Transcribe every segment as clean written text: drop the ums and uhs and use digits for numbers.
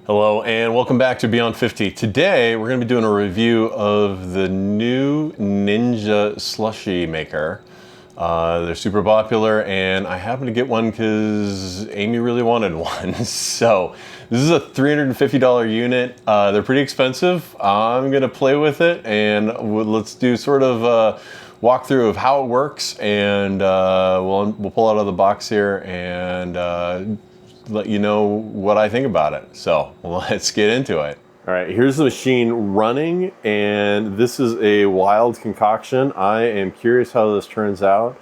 Hello and welcome back to Beyond 50. Today we're going to be doing a review of the new Ninja Slushie Maker. They're super popular and I happened to get one because Amy really wanted one. So this is a $350 unit. They're pretty expensive. I'm going to play with it and let's do sort of a walkthrough of how it works, and we'll pull it out of the box here and let you know what I think about it. So let's get into it. All right, here's the machine running, and this is a wild concoction. I am curious how this turns out.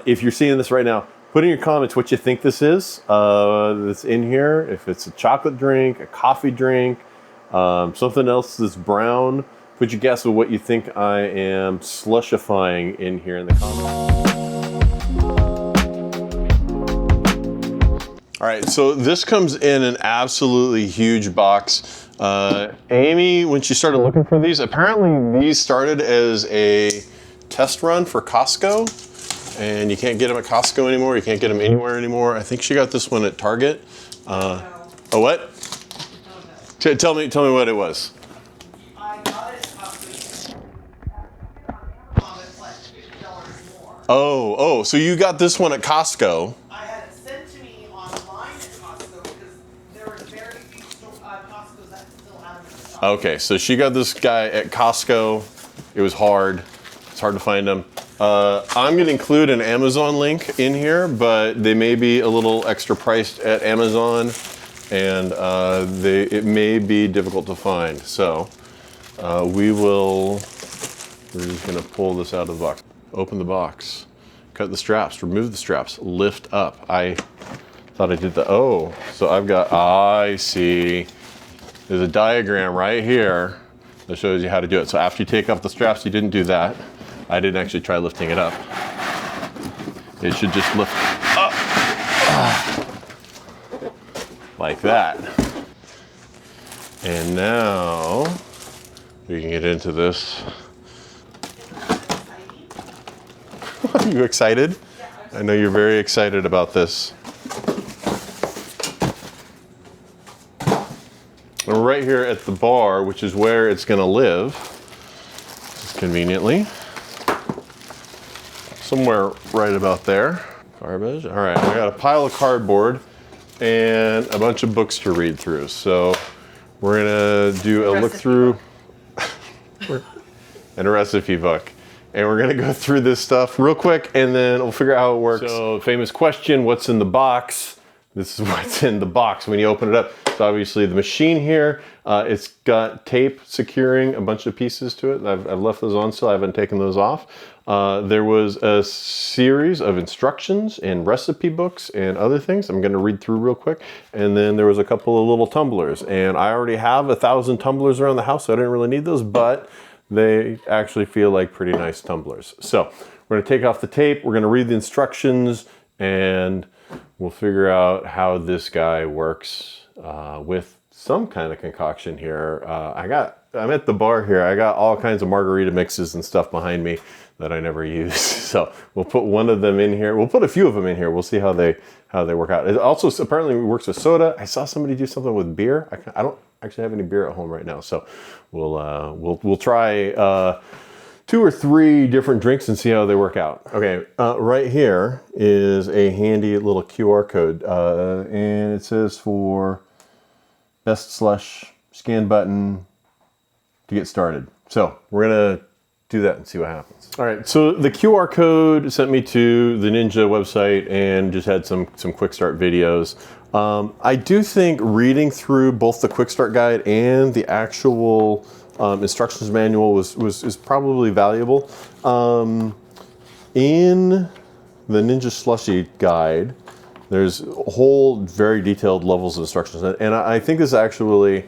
If you're seeing this right now, put in your comments what you think this is that's in here. If it's a chocolate drink, a coffee drink, something else that's brown. Put your guess of what you think I am slushifying in here in the comments. All right, so this comes in an absolutely huge box. Amy, when she started looking for these, apparently these started as a test run for Costco, and you can't get them at Costco anymore. You can't get them anywhere anymore. I think she got this one at Target. Oh, what? No. Tell me what it was. I got it at Costco. It's like $50 more. Oh, so you got this one at Costco. I had it sent to me online at Costco because there were very few Costco's that still have them in stock. Okay, so she got this guy at Costco. It was hard. It's hard to find them. I'm going to include an Amazon link in here, but they may be a little extra priced at Amazon, and it may be difficult to find. So we're just going to pull this out of the box. Open the box, cut the straps, remove the straps, lift up. I thought I did so I see. There's a diagram right here that shows you how to do it. So after you take off the straps, you didn't do that. I didn't actually try lifting it up. It should just lift up. Like that. And now we can get into this. Are you excited? I know you're very excited about this. We're right here at the bar, which is where it's going to live, just conveniently. Somewhere right about there. Garbage. All right, I got a pile of cardboard and a bunch of books to read through. So we're going to do a look through and a recipe book. And we're gonna go through this stuff real quick and then we'll figure out how it works. So, famous question, what's in the box? This is what's in the box when you open it up. So obviously the machine here, it's got tape securing a bunch of pieces to it. I've left those on still, I haven't taken those off. There was a series of instructions and recipe books and other things I'm gonna read through real quick. And then there was a couple of little tumblers. And I already have 1,000 tumblers around the house, so I didn't really need those, but they actually feel like pretty nice tumblers. So we're gonna take off the tape, we're gonna read the instructions, and we'll figure out how this guy works with some kind of concoction here. I'm at the bar here, I got all kinds of margarita mixes and stuff behind me that I never use. So we'll put one of them in here. We'll put a few of them in here. We'll see how they work out. It also apparently works with soda. I saw somebody do something with beer. I don't actually have any beer at home right now, so we'll try 2 or 3 different drinks and see how they work out. Okay, right here is a handy little QR code, and it says for best slush, scan button to get started. So we're gonna do that and see what happens. All right, so the QR code sent me to the Ninja website and just had some quick start videos. I do think reading through both the quick start guide and the actual instructions manual is probably valuable. In the Ninja Slushie guide, there's whole very detailed levels of instructions, and I think this actually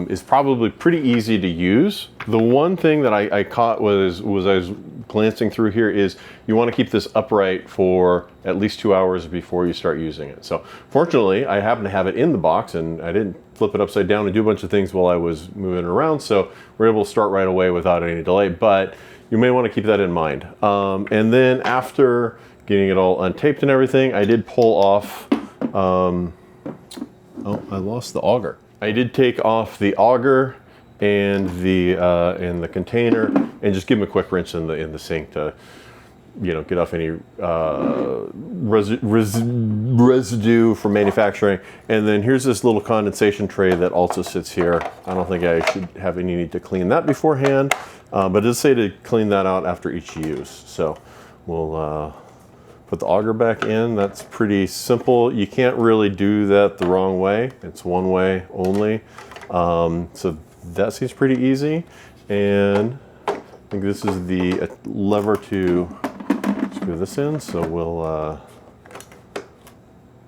is probably pretty easy to use. The one thing that I caught was I was glancing through here is you want to keep this upright for at least 2 hours before you start using it. So fortunately, I happen to have it in the box and I didn't flip it upside down and do a bunch of things while I was moving it around. So we're able to start right away without any delay, but you may want to keep that in mind. And then after getting it all untaped and everything, I did pull off Oh, I lost the auger. I did take off the auger and the container and just give them a quick rinse in the sink to, you know, get off any residue from manufacturing. And then here's this little condensation tray that also sits here. I don't think I should have any need to clean that beforehand, but it does say to clean that out after each use. So we'll put the auger back in. That's pretty simple. You can't really do that the wrong way. It's one way only. So that seems pretty easy. And I think this is the lever to screw this in. So we'll,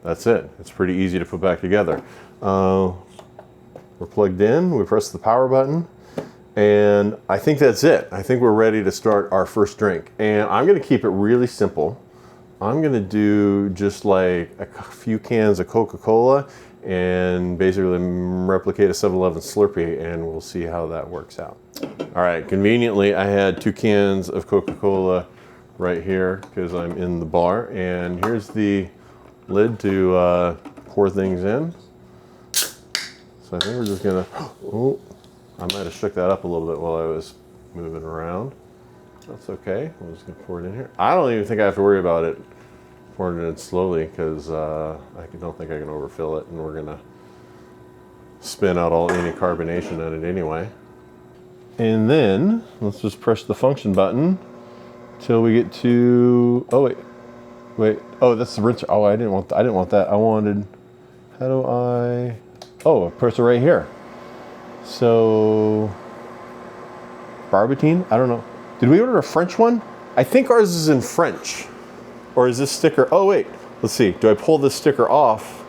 that's it. It's pretty easy to put back together. We're plugged in. We press the power button. And I think that's it. I think we're ready to start our first drink. And I'm going to keep it really simple. I'm going to do just like a few cans of Coca-Cola and basically replicate a 7-Eleven Slurpee, and we'll see how that works out. All right, conveniently, I had 2 cans of Coca-Cola right here because I'm in the bar, and here's the lid to pour things in. So I think we're just gonna, oh, I might have shook that up a little bit while I was moving around. That's okay, I'm just gonna pour it in here. I don't even think I have to worry about it pouring it in slowly because I don't think I can overfill it, and we're gonna spin out any carbonation in it anyway. And then let's just press the function button till we get to, oh wait, oh, that's the rinser. Oh, I didn't want that. I wanted, how do I, oh, I press it right here. So, Barbatine, I don't know. Did we order a French one? I think ours is in French. Or is this sticker, oh wait, let's see. Do I pull this sticker off?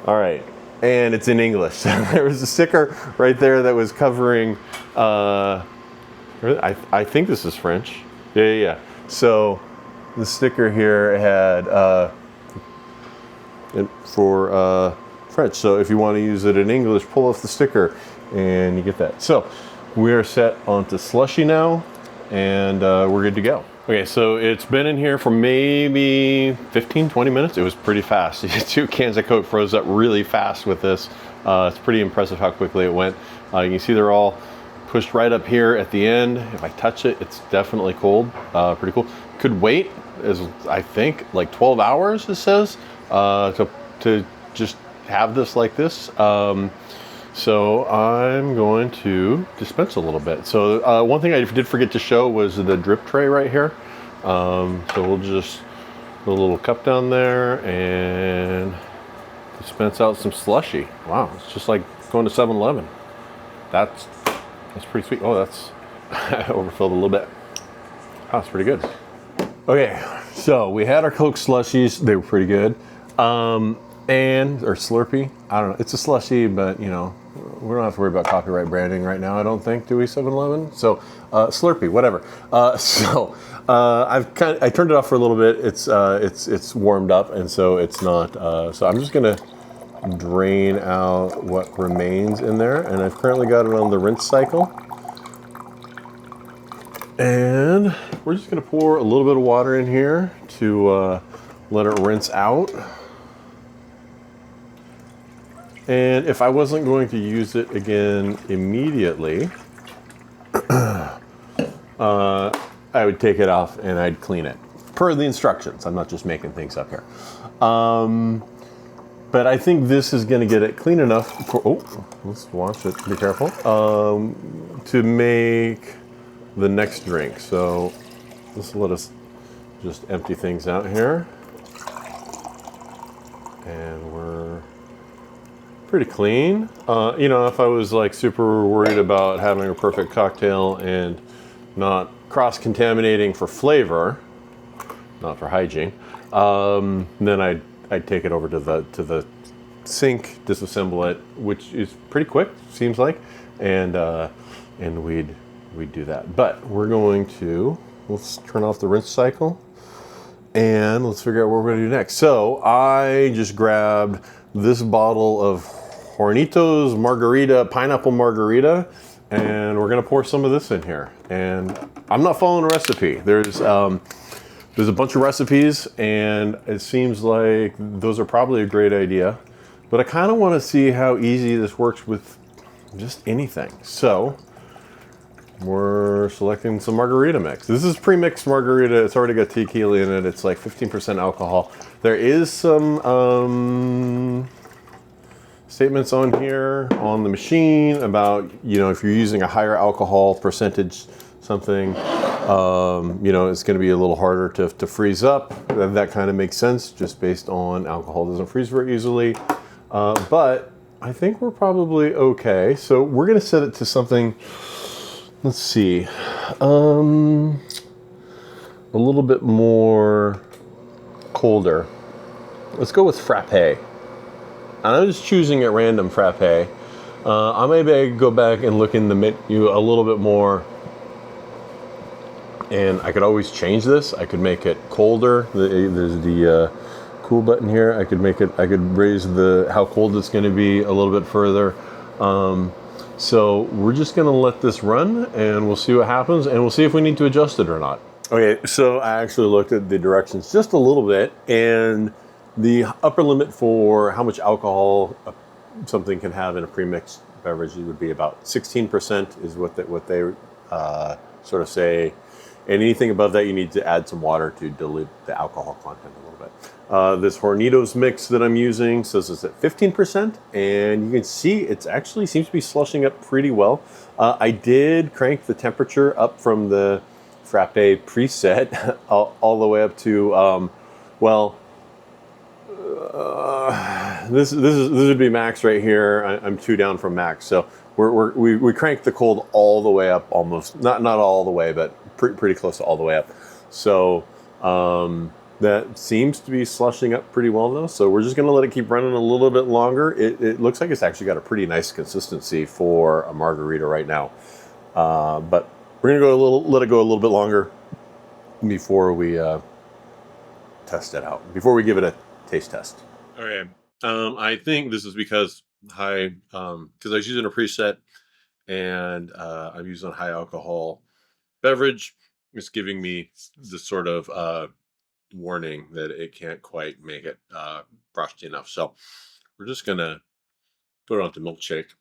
All right, and it's in English. There was a sticker right there that was covering, I think this is French. Yeah. So the sticker here had for French. So if you want to use it in English, pull off the sticker and you get that. So we are set onto Slushie now, and we're good to go. Okay, so it's been in here for maybe 15, 20 minutes. It was pretty fast. 2 cans of Coke froze up really fast with this. It's pretty impressive how quickly it went. You can see they're all pushed right up here at the end. If I touch it, it's definitely cold. Pretty cool. Could wait, as I think, like 12 hours, it says, to just have this like this. So I'm going to dispense a little bit. So one thing I did forget to show was the drip tray right here. So we'll just put a little cup down there and dispense out some Slushie. Wow, it's just like going to 7-Eleven. That's pretty sweet. Oh, that's overfilled a little bit. Oh, that's pretty good. Okay, so we had our Coke Slushies. They were pretty good. Or Slurpee. I don't know. It's a Slushie, but you know, we don't have to worry about copyright branding right now, I don't think, do we, 7-Eleven? So Slurpee, whatever. I turned it off for a little bit. It's warmed up, and so it's not. So I'm just gonna drain out what remains in there, and I've currently got it on the rinse cycle. And we're just gonna pour a little bit of water in here to let it rinse out. And if I wasn't going to use it again immediately, I would take it off and I'd clean it. Per the instructions, I'm not just making things up here. But I think this is gonna get it clean enough for, oh, let's wash it, be careful, to make the next drink. So this will let us just empty things out here. And we're pretty clean. You know, if I was like super worried about having a perfect cocktail and not cross-contaminating for flavor, not for hygiene, then I'd take it over to the sink, disassemble it, which is pretty quick, seems like, and we'd do that. But we're going to, let's turn off the rinse cycle and let's figure out what we're gonna do next. So I just grabbed this bottle of Hornitos Margarita, pineapple Margarita, and we're gonna pour some of this in here. And I'm not following a recipe. There's There's a bunch of recipes, and it seems like those are probably a great idea. But I kind of want to see how easy this works with just anything. So we're selecting some margarita mix. This is pre-mixed margarita. It's already got tequila in it. It's like 15% alcohol. There is some statements on here on the machine about, you know, if you're using a higher alcohol percentage something, you know, it's going to be a little harder to freeze up. That kind of makes sense just based on alcohol doesn't freeze very easily. But I think we're probably okay. So we're going to set it to something, let's see, a little bit more colder. Let's go with frappe. And I'm just choosing at random frappe. I maybe go back and look in the menu a little bit more. And I could always change this. I could make it colder. There's the cool button here. I could raise how cold it's going to be a little bit further. So we're just going to let this run, and we'll see what happens, and we'll see if we need to adjust it or not. Okay, so I actually looked at the directions just a little bit, and the upper limit for how much alcohol something can have in a pre-mixed beverage would be about 16% is what they sort of say. And anything above that, you need to add some water to dilute the alcohol content a little bit. This Hornitos mix that I'm using says it's at 15%, and you can see it actually seems to be slushing up pretty well. I did crank the temperature up from the frappe preset all the way up to, this would be max right here. I'm 2 down from max, so we cranked the cold all the way up, almost not all the way, but pretty close to all the way up. So that seems to be slushing up pretty well though. So we're just going to let it keep running a little bit longer. It looks like it's actually got a pretty nice consistency for a margarita right now. But we're going to let it go a little bit longer before we test it out, before we give it a taste test. Okay. I think this is because I was using a preset, and I'm using a high alcohol beverage. It's giving me this sort of warning that it can't quite make it frosty enough. So we're just gonna put it onto milkshake,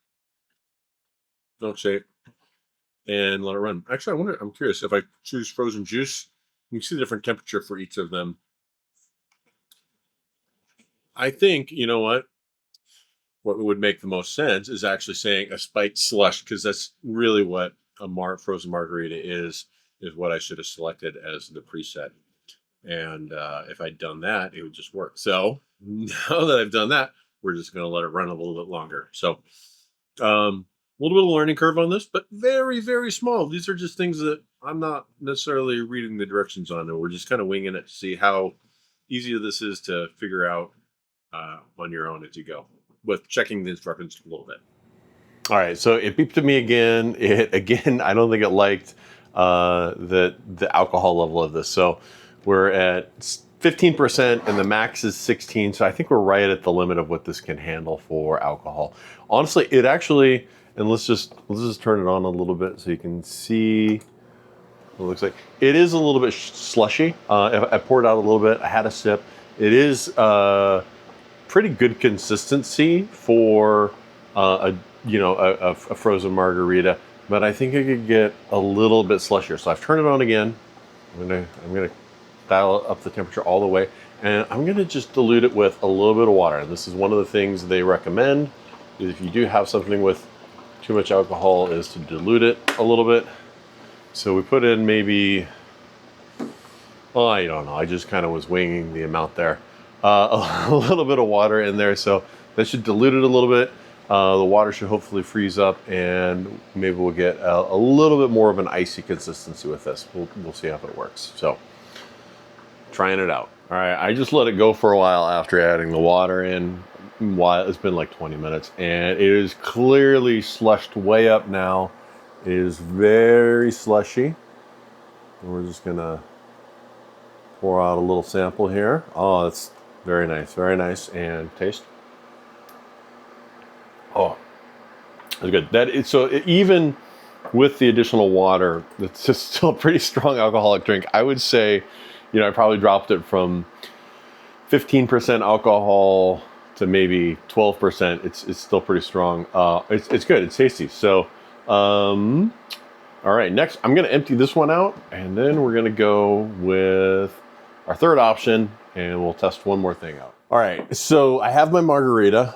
and let it run. Actually, I'm curious if I choose frozen juice, you can see the different temperature for each of them. I think, you know what would make the most sense is actually saying a spiked slush, because that's really what a frozen margarita is what I should have selected as the preset. And if I'd done that, it would just work. So now that I've done that, we're just going to let it run a little bit longer. So a little bit of a learning curve on this, but very, very small. These are just things that I'm not necessarily reading the directions on, and we're just kind of winging it to see how easy this is to figure out on your own as you go, with checking the instructions a little bit. All right, so it beeped to me again. I don't think it liked the alcohol level of this. So we're at 15% and the max is 16. So I think we're right at the limit of what this can handle for alcohol. Honestly, it actually, and let's just turn it on a little bit so you can see what it looks like. It is a little bit slushy. I poured out a little bit. I had a sip. It is pretty good consistency for a frozen margarita, but I think it could get a little bit slushier. So I've turned it on again. I'm gonna dial up the temperature all the way, and I'm gonna just dilute it with a little bit of water. And this is one of the things they recommend, is if you do have something with too much alcohol, is to dilute it a little bit. So we put in maybe, I don't know, I just kind of was winging the amount there. A little bit of water in there, so that should dilute it a little bit. The water should hopefully freeze up, and maybe we'll get a little bit more of an icy consistency with this. We'll see how it works. So, trying it out. All right, I just let it go for a while after adding the water in. It's been like 20 minutes, and it is clearly slushed way up now. It is very slushy. And we're just gonna pour out a little sample here. Oh, that's very nice. And taste. Oh, that's good. Even with the additional water, it's just still a pretty strong alcoholic drink. I would say you know, I probably dropped it from 15% alcohol to maybe 12%. It's still pretty strong. It's good. It's tasty. So, all right, next I'm gonna empty this one out, and then we're gonna go with our third option, and we'll test one more thing out. All right, so I have my margarita.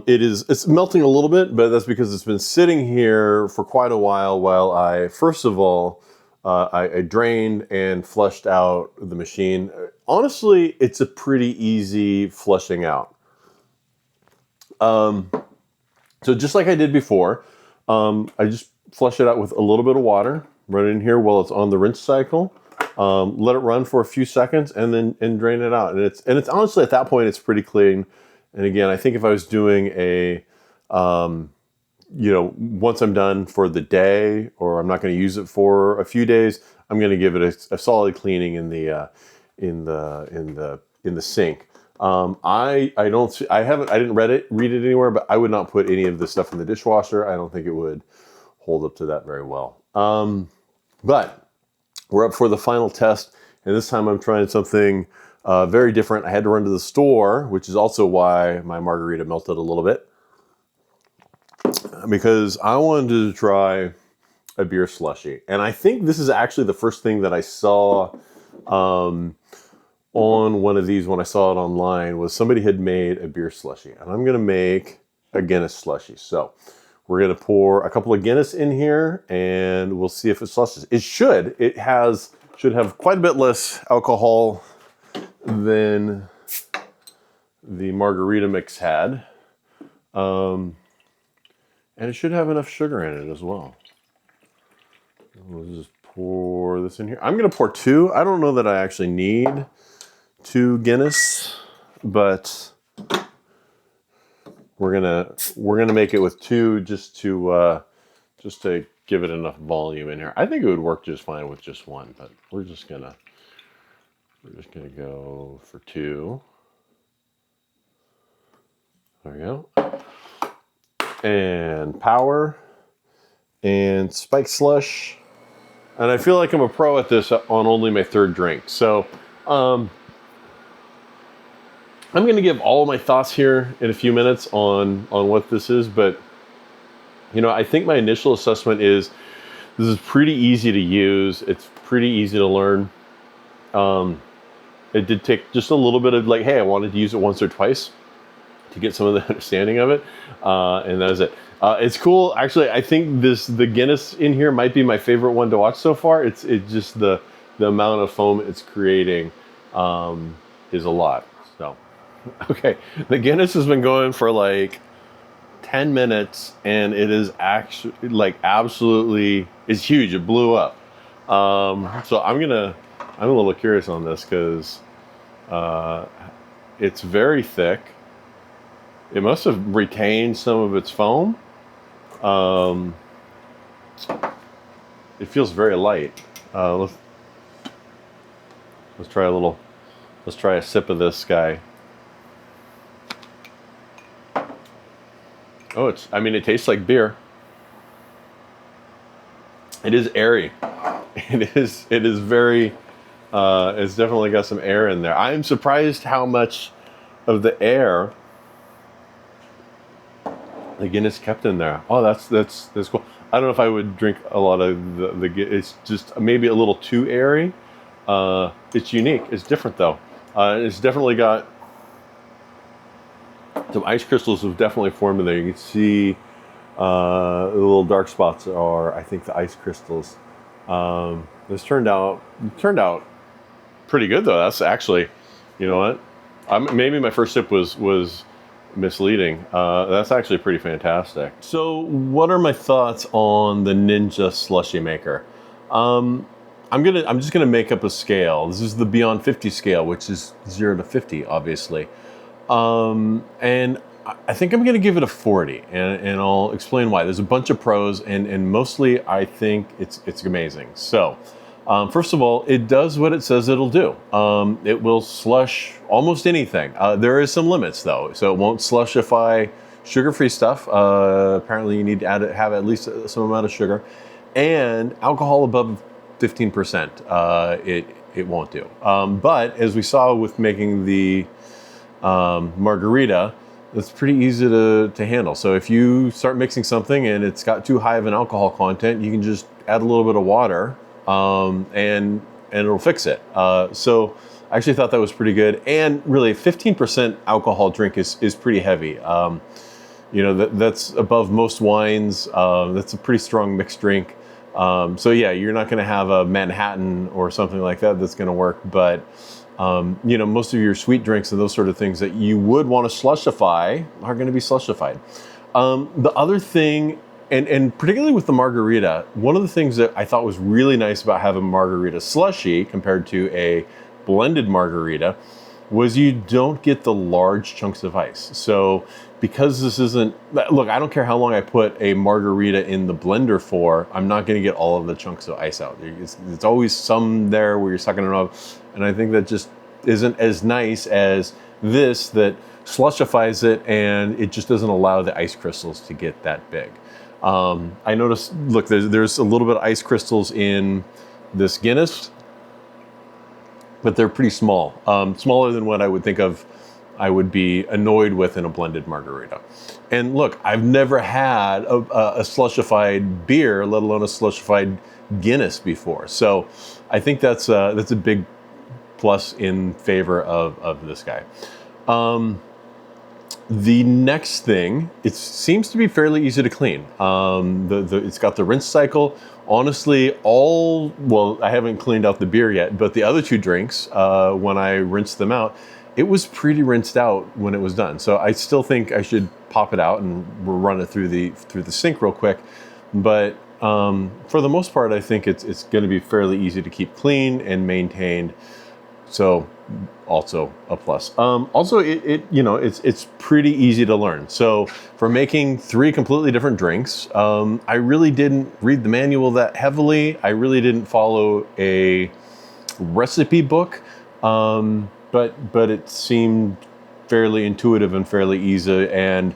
It's melting a little bit, but that's because it's been sitting here for quite a while I, first of all, I drained and flushed out the machine. Honestly, it's a pretty easy flushing out. So just like I did before, I just flush it out with a little bit of water, run it in here while it's on the rinse cycle. Let it run for a few seconds and then drain it out. And it's honestly at that point it's pretty clean. And again, I think if I was doing a you know, once I'm done for the day, or I'm not going to use it for a few days, I'm going to give it a solid cleaning in the sink. I didn't read it anywhere, but I would not put any of this stuff in the dishwasher. I don't think it would hold up to that very well. But we're up for the final test, and this time I'm trying something very different. I had to run to the store, which is also why my margarita melted a little bit, because I wanted to try a beer slushie. And I think this is actually the first thing that I saw on one of these when I saw it online, was somebody had made a beer slushie. And I'm gonna make a Guinness slushie. So we're gonna pour a couple of Guinness in here and we'll see if it slushes. It should have quite a bit less alcohol than the margarita mix had. And it should have enough sugar in it as well. We'll just pour this in here. I'm gonna pour 2. I don't know that I actually need 2 Guinness, but we're gonna make it with 2 just to give it enough volume in here. I think it would work just fine with just 1, but we're just gonna go for 2. There we go. And power and spike slush. And I feel like I'm a pro at this on only my 3rd drink. So I'm going to give all of my thoughts here in a few minutes on what this is. But, you know, I think my initial assessment is this is pretty easy to use. It's pretty easy to learn. It did take just a little bit of like, hey, I wanted to use it once or twice to get some of the understanding of it. And that is it. It's cool. Actually, I think the Guinness in here might be my favorite one to watch so far. It's just the amount of foam it's creating is a lot. So, okay. The Guinness has been going for like 10 minutes and it is actually like absolutely, it's huge. It blew up. So I'm a little curious on this because it's very thick. It must have retained some of its foam. It feels very light. Let's try a sip of this guy. Oh, it tastes like beer. It is airy. It is very, it's definitely got some air in there. I'm surprised how much of the air the Guinness kept in there. Oh, that's cool. I don't know if I would drink a lot of the it's just maybe a little too airy. It's unique. It's different though. It's definitely got some ice crystals have definitely formed in there. You can see the little dark spots are, I think, the ice crystals. This turned out pretty good though. That's actually, you know what? Maybe my first sip was misleading. That's actually pretty fantastic. So what are my thoughts on the Ninja Slushie Maker? I'm just gonna make up a scale. This is the Beyond 50 scale, which is 0 to 50, obviously. And I think I'm gonna give it a 40, and I'll explain why. There's a bunch of pros, and mostly I think it's amazing. So, first of all, it does what it says it'll do. It will slush almost anything. There is some limits though, so it won't slushify sugar-free stuff. Apparently you need to have at least some amount of sugar, and alcohol above 15%. it won't do. But as we saw with making the margarita, it's pretty easy to handle. So if you start mixing something and it's got too high of an alcohol content, you can just add a little bit of water and it'll fix it. So I actually thought that was pretty good. And really 15% alcohol drink is pretty heavy. You know, that's above most wines. That's a pretty strong mixed drink. So yeah, you're not going to have a Manhattan or something like that that's going to work. But you know, most of your sweet drinks and those sort of things that you would want to slushify are going to be slushified. The other thing, and particularly with the margarita, one of the things that I thought was really nice about having margarita slushy compared to a blended margarita was you don't get the large chunks of ice. So because this isn't, look, I don't care how long I put a margarita in the blender for, I'm not going to get all of the chunks of ice out. It's always some there where you're sucking it off. And I think that just isn't as nice as this that slushifies it and it just doesn't allow the ice crystals to get that big. I noticed, look, there's a little bit of ice crystals in this Guinness, but they're pretty small, smaller than what I would think of I would be annoyed with in a blended margarita. And look, I've never had a slushified beer, let alone a slushified Guinness before. So I think that's a big plus in favor of this guy. The next thing, it seems to be fairly easy to clean. It's got the rinse cycle. Honestly, well, I haven't cleaned out the beer yet, but the other two drinks, when I rinsed them out, it was pretty rinsed out when it was done. So I still think I should pop it out and run it through the sink real quick. But for the most part, I think it's going to be fairly easy to keep clean and maintained. So also a plus. Also, it's pretty easy to learn. So for making 3 completely different drinks, I really didn't read the manual that heavily. I really didn't follow a recipe book, but it seemed fairly intuitive and fairly easy and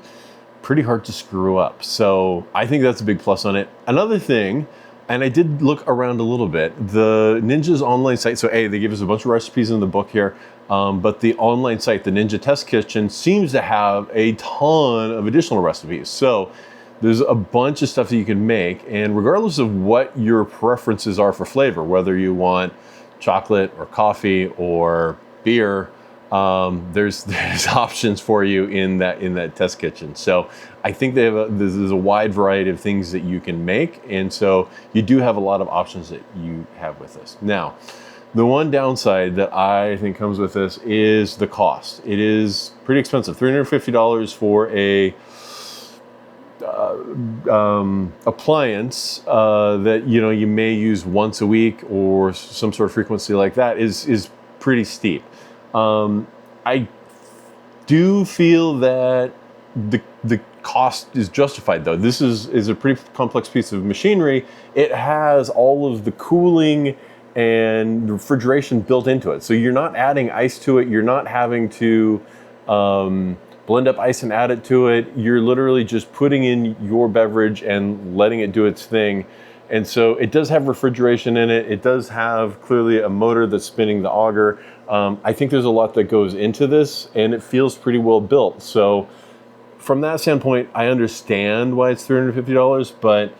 pretty hard to screw up. So I think that's a big plus on it. Another thing, and I did look around a little bit, the Ninja's online site, so they give us a bunch of recipes in the book here, but the online site, the Ninja Test Kitchen, seems to have a ton of additional recipes. So there's a bunch of stuff that you can make, and regardless of what your preferences are for flavor, whether you want chocolate or coffee or beer, there's options for you in that test kitchen. So I think there's a wide variety of things that you can make, and so you do have a lot of options that you have with this. Now, the one downside that I think comes with this is the cost. It is pretty expensive, $350 for a appliance that you may use once a week or some sort of frequency like that is pretty steep. I do feel that the cost is justified, though. This is a pretty complex piece of machinery. It has all of the cooling and refrigeration built into it. So you're not adding ice to it. You're not having to blend up ice and add it to it. You're literally just putting in your beverage and letting it do its thing. And so it does have refrigeration in it. It does have clearly a motor that's spinning the auger. I think there's a lot that goes into this, and it feels pretty well built. So from that standpoint, I understand why it's $350, but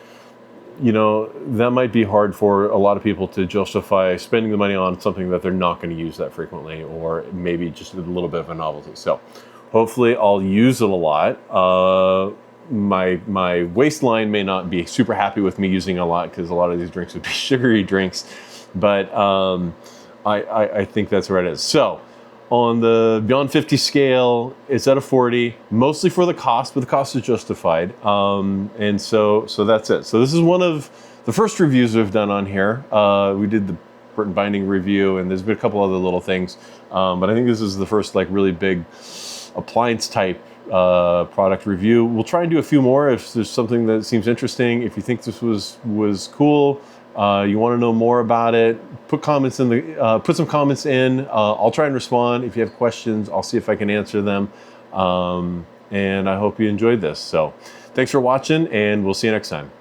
that might be hard for a lot of people to justify spending the money on something that they're not going to use that frequently, or maybe just a little bit of a novelty. So hopefully I'll use it a lot. My waistline may not be super happy with me using a lot, because a lot of these drinks would be sugary drinks, but I think that's where it is. So on the Beyond 50 scale, it's at a 40, mostly for the cost, but the cost is justified. And so that's it. So this is one of the first reviews we've done on here. We did the Burton Binding review, and there's been a couple other little things. But I think this is the first really big appliance type product review. We'll try and do a few more if there's something that seems interesting. If you think this was cool, you want to know more about it, put some comments in. I'll try and respond. If you have questions, I'll see if I can answer them. And I hope you enjoyed this. So thanks for watching, and we'll see you next time.